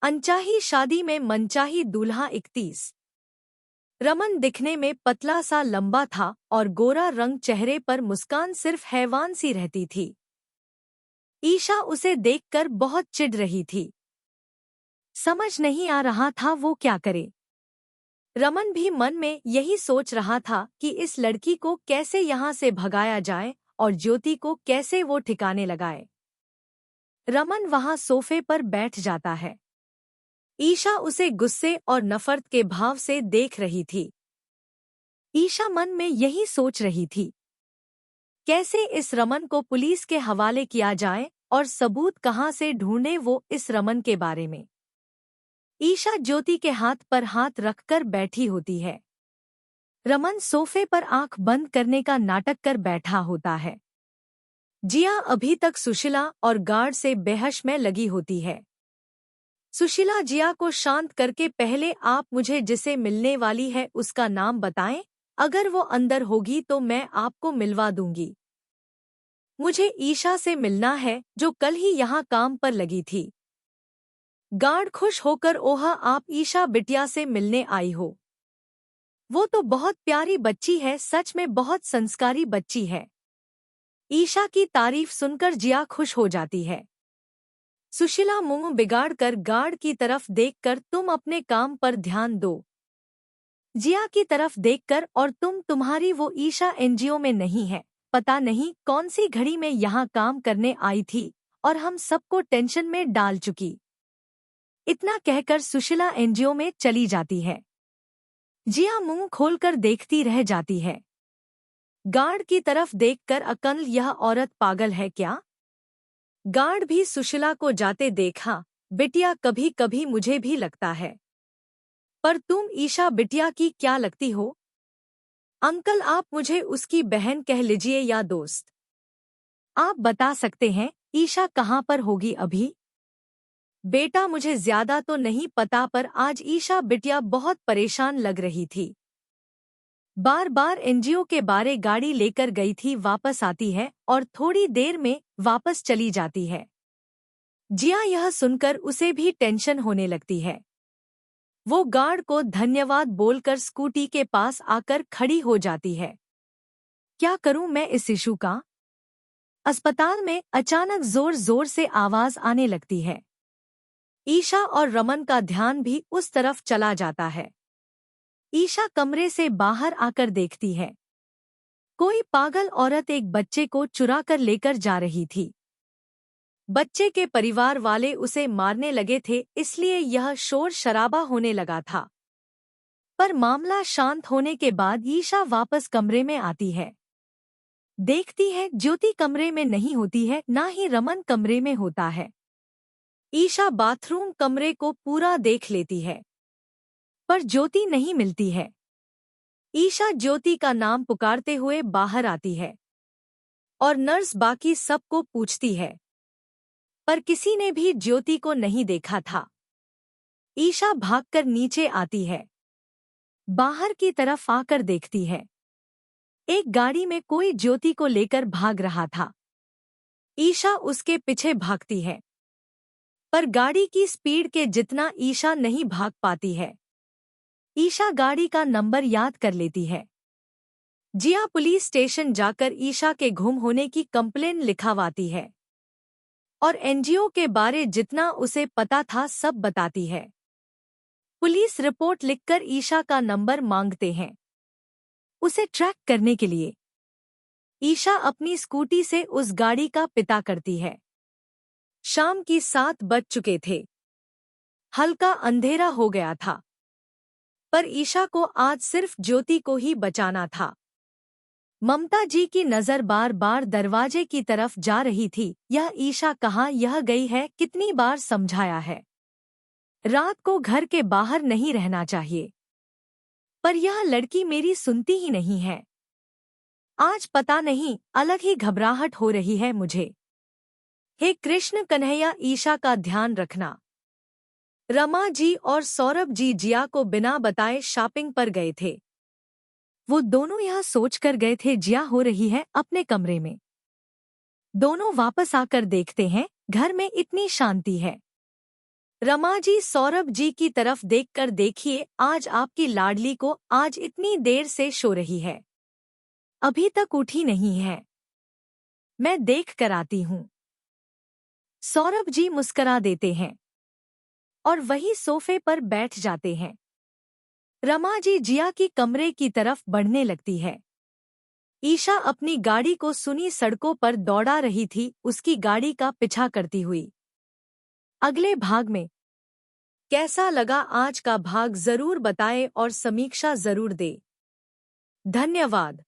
अनचाही शादी में मनचाही दूल्हा 31। रमन दिखने में पतला सा लंबा था और गोरा रंग, चेहरे पर मुस्कान सिर्फ हैवान सी रहती थी। ईशा उसे देखकर बहुत चिढ़ रही थी। समझ नहीं आ रहा था वो क्या करे। रमन भी मन में यही सोच रहा था कि इस लड़की को कैसे यहाँ से भगाया जाए और ज्योति को कैसे वो ठिकाने लगाए। रमन वहाँ सोफे पर बैठ जाता है। ईशा उसे गुस्से और नफरत के भाव से देख रही थी। ईशा मन में यही सोच रही थी, कैसे इस रमन को पुलिस के हवाले किया जाए और सबूत कहाँ से ढूंढे वो इस रमन के बारे में। ईशा ज्योति के हाथ पर हाथ रखकर बैठी होती है। रमन सोफे पर आंख बंद करने का नाटक कर बैठा होता है। जिया अभी तक सुशीला और गार्ड से बहस में लगी होती है। सुशीला जिया को शांत करके, पहले आप मुझे जिसे मिलने वाली है उसका नाम बताएं, अगर वो अंदर होगी तो मैं आपको मिलवा दूंगी। मुझे ईशा से मिलना है जो कल ही यहाँ काम पर लगी थी। गार्ड खुश होकर, ओहा, आप ईशा बिटिया से मिलने आई हो। वो तो बहुत प्यारी बच्ची है, सच में बहुत संस्कारी बच्ची है। ईशा की तारीफ सुनकर जिया खुश हो जाती है। सुशीला मुंह बिगाड़कर गार्ड की तरफ देखकर, तुम अपने काम पर ध्यान दो। जिया की तरफ देखकर, और तुम्हारी वो ईशा एनजीओ में नहीं है, पता नहीं कौन सी घड़ी में यहाँ काम करने आई थी और हम सबको टेंशन में डाल चुकी। इतना कहकर सुशीला एनजीओ में चली जाती है। जिया मुंह खोलकर देखती रह जाती है। गार्ड की तरफ देखकर, अकल, यह औरत पागल है क्या? गार्ड भी सुशीला को जाते देखा, बिटिया कभी कभी मुझे भी लगता है, पर तुम ईशा बिटिया की क्या लगती हो? अंकल, आप मुझे उसकी बहन कह लीजिए या दोस्त। आप बता सकते हैं ईशा कहाँ पर होगी अभी? बेटा, मुझे ज्यादा तो नहीं पता, पर आज ईशा बिटिया बहुत परेशान लग रही थी। बार बार एनजीओ के बारे गाड़ी लेकर गई थी, वापस आती है और थोड़ी देर में वापस चली जाती है। जिया यह सुनकर उसे भी टेंशन होने लगती है। वो गार्ड को धन्यवाद बोलकर स्कूटी के पास आकर खड़ी हो जाती है। क्या करूं मैं इस इशू का? अस्पताल में अचानक जोर जोर से आवाज आने लगती है। ईशा और रमन का ध्यान भी उस तरफ चला जाता है। ईशा कमरे से बाहर आकर देखती है, कोई पागल औरत एक बच्चे को चुरा कर लेकर जा रही थी। बच्चे के परिवार वाले उसे मारने लगे थे, इसलिए यह शोर शराबा होने लगा था। पर मामला शांत होने के बाद ईशा वापस कमरे में आती है। देखती है ज्योति कमरे में नहीं होती है, ना ही रमन कमरे में होता है। ईशा बाथरूम कमरे को पूरा देख लेती है, पर ज्योति नहीं मिलती है। ईशा ज्योति का नाम पुकारते हुए बाहर आती है और नर्स बाकी सबको पूछती है, पर किसी ने भी ज्योति को नहीं देखा था। ईशा भागकर नीचे आती है। बाहर की तरफ आकर देखती है, एक गाड़ी में कोई ज्योति को लेकर भाग रहा था। ईशा उसके पीछे भागती है, पर गाड़ी की स्पीड के जितना ईशा नहीं भाग पाती है। ईशा गाड़ी का नंबर याद कर लेती है। जिया पुलिस स्टेशन जाकर ईशा के गुम होने की कंप्लेन लिखवाती है और एनजीओ के बारे जितना उसे पता था सब बताती है। पुलिस रिपोर्ट लिखकर ईशा का नंबर मांगते हैं उसे ट्रैक करने के लिए। ईशा अपनी स्कूटी से उस गाड़ी का पीछा करती है। शाम की 7 बज चुके थे। हल्का अंधेरा हो गया था, पर ईशा को आज सिर्फ ज्योति को ही बचाना था। ममता जी की नजर बार बार दरवाजे की तरफ जा रही थी। यह ईशा कहाँ यह गई है? कितनी बार समझाया है, रात को घर के बाहर नहीं रहना चाहिए, पर यह लड़की मेरी सुनती ही नहीं है। आज पता नहीं अलग ही घबराहट हो रही है मुझे। हे कृष्ण कन्हैया, ईशा का ध्यान रखना। रमा जी और सौरभ जी जिया को बिना बताए शॉपिंग पर गए थे। वो दोनों यह सोचकर गए थे जिया हो रही है अपने कमरे में। दोनों वापस आकर देखते हैं घर में इतनी शांति है। रमा जी सौरभ जी की तरफ देखकर देखिए, आज आपकी लाडली को आज इतनी देर से सो रही है, अभी तक उठी नहीं है। मैं देख कर आती हूँ। सौरभ जी मुस्करा देते हैं और वही सोफे पर बैठ जाते हैं। रमा जी जिया की कमरे की तरफ बढ़ने लगती है। ईशा अपनी गाड़ी को सुनी सड़कों पर दौड़ा रही थी, उसकी गाड़ी का पीछा करती हुई। अगले भाग में कैसा लगा आज का भाग जरूर बताएं और समीक्षा जरूर दें। धन्यवाद।